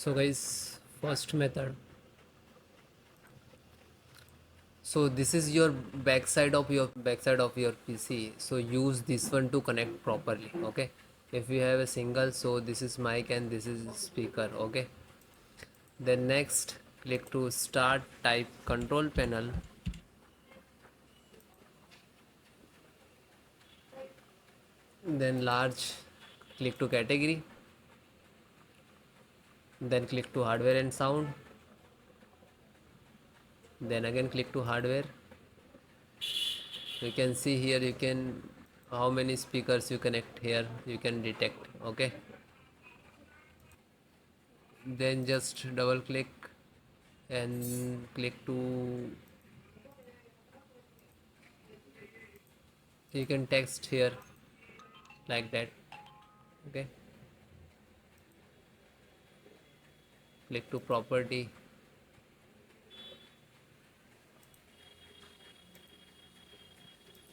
So guys, first method. So this is your backside of your PC. So use this one to connect properly. Okay. If you have a single, so this is mic and this is speaker. Okay. Then next, click to start. Type control panel. Then large. Click to category. Then click to hardware and sound. Then again click to hardware. You can see here you can how many speakers you connect here you can detect. Okay, then just double click and click to you can text here like that. Okay, click to property.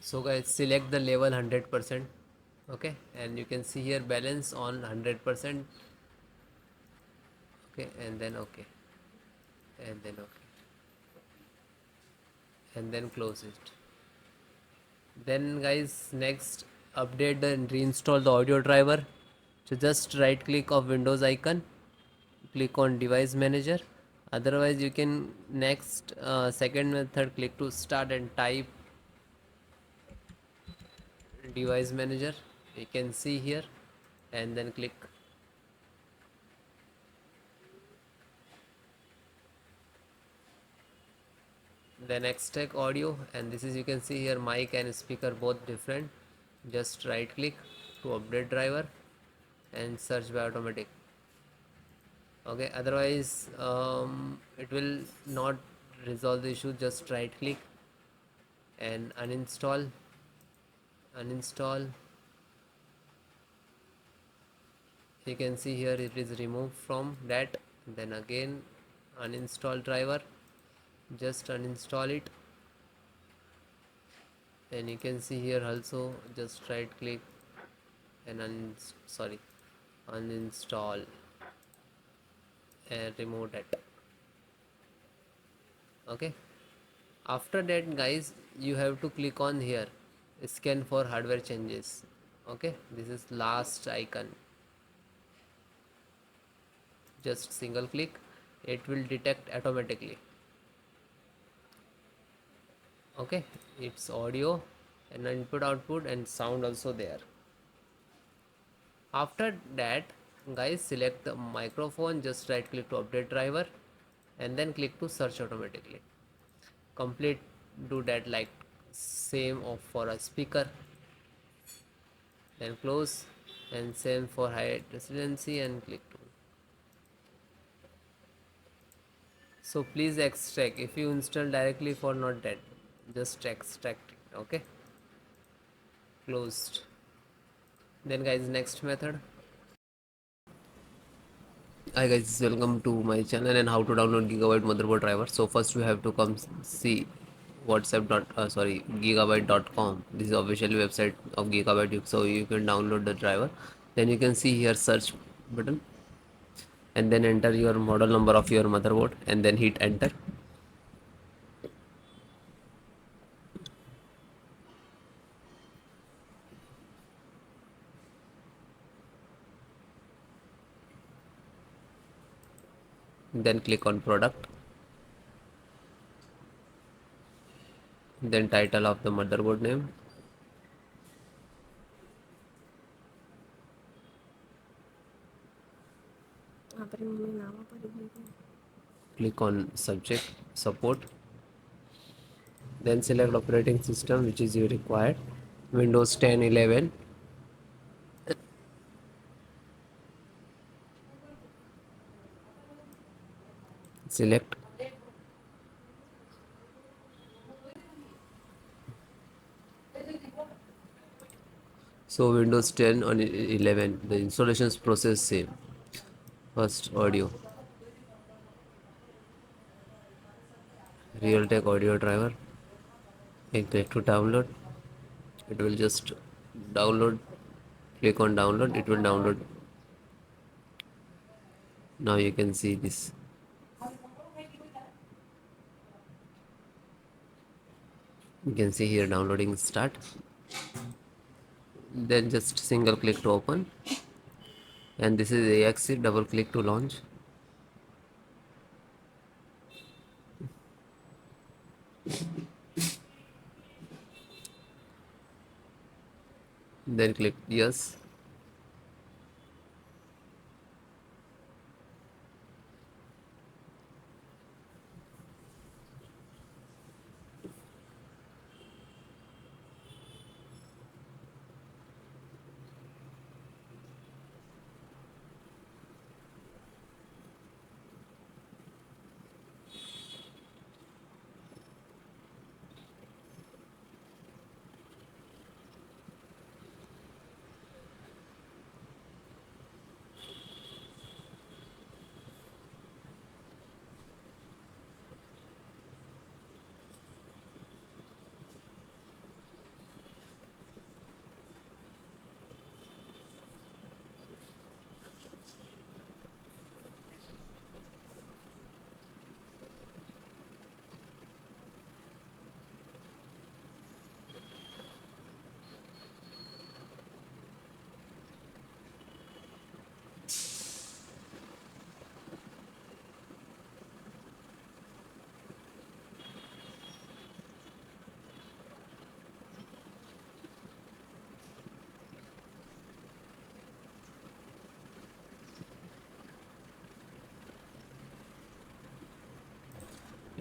So guys, select the level 100%. Okay, and you can see here balance on 100%. Okay, and then okay, and then okay, and then close it. Then guys, next, update and reinstall the audio driver. So just right click of Windows icon, click on device manager. Otherwise you can next second method, click to start and type device manager. You can see here, and then click. Then extract audio, and this is you can see here mic and speaker both different. Just right click to update driver and search by automatic. Okay, otherwise it will not resolve the issue. Just right click and uninstall. You can see here it is removed from that. Then again uninstall driver, just uninstall it. And you can see here also just right click and uninstall and remove that. Okay, after that guys, you have to click on here scan for hardware changes. Okay, this is last icon. Just single click, it will detect automatically. Okay, it's audio and input output and sound also there. After that guys, select the microphone, just right click to update driver and then click to search automatically. Complete, do that like same of for a speaker. Then close, and same for high residency and click to. So please extract. If you install directly for not that, just extract it. Okay, closed. Then guys, next method. Hi guys, welcome to my channel and how to download Gigabyte motherboard driver. So first we have to come see gigabyte.com. This is official website of Gigabyte, so you can download the driver. Then you can see here search button and then enter your model number of your motherboard and then hit enter. Then click on product, then title of the motherboard name, click on subject support, then select operating system which is you required, Windows 10, 11. Select. So Windows 10 on 11, the installations process same. First audio, Realtek audio driver, and click to download. It will just download. Click on download, it will download. Now you can see this. You can see here downloading start. Then just single click to open, and this is AXE, double click to launch. Then click yes.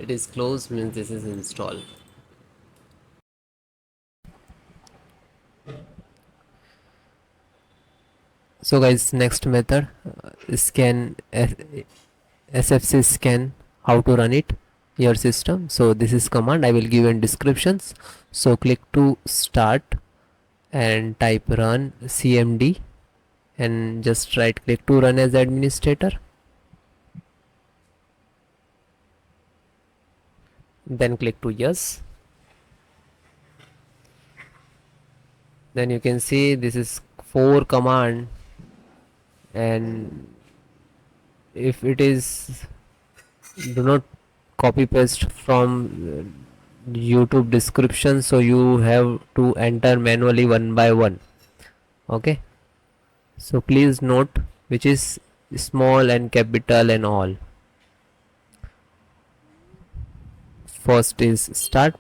It is closed, means this is installed. So guys, next method, scan SFC scan, how to run it your system. So this is command I will give in descriptions. So click to start and type run cmd, and just right click to run as administrator. Then click to yes. Then you can see this is 4 command, and if it is, do not copy paste from YouTube description, so you have to enter manually one by one. Okay, so please note which is small and capital and all. First is start.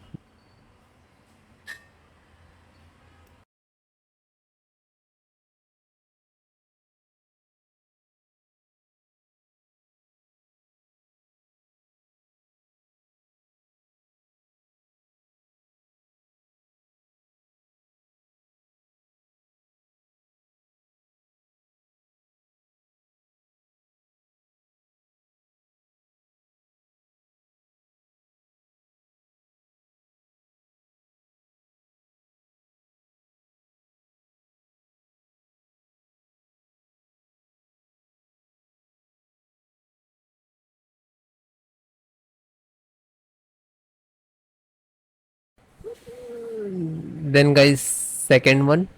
Then guys, second one,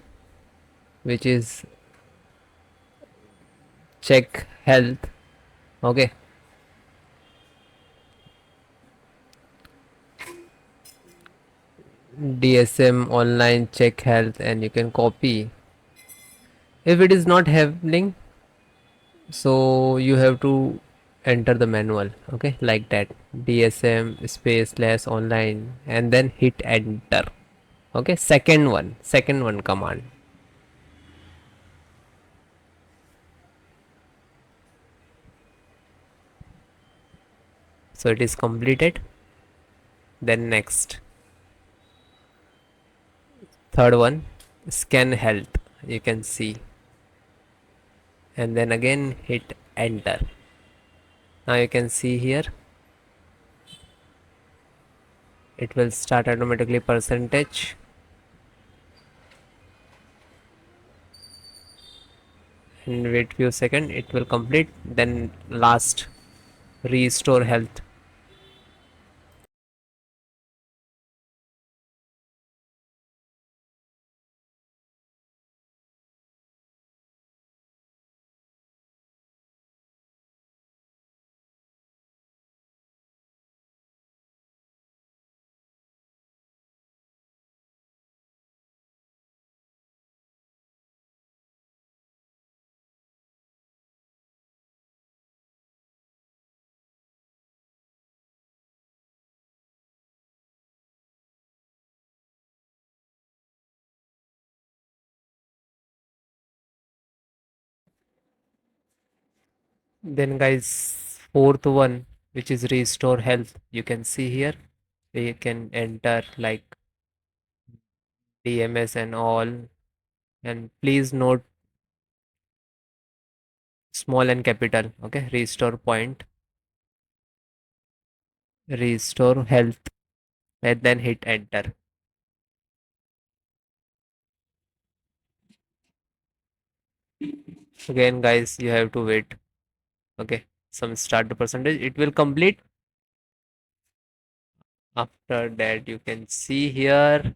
which is check health. Okay, DSM online check health, and you can copy. If it is not happening, so you have to enter the manual. Okay, like that, DSM space slash online, and then hit enter. Okay, second one command. So it is completed. Then next, third one, scan health, you can see, and then again hit enter. Now you can see here it will start automatically percentage, and wait few seconds, it will complete. Then last, restore health. Then guys, fourth one, which is restore health. You can see here, we can enter like DMS and all. And please note small and capital. Okay, restore point, restore health, and then hit enter. Again, guys, you have to wait. Okay, some start the percentage. It will complete. After that, you can see here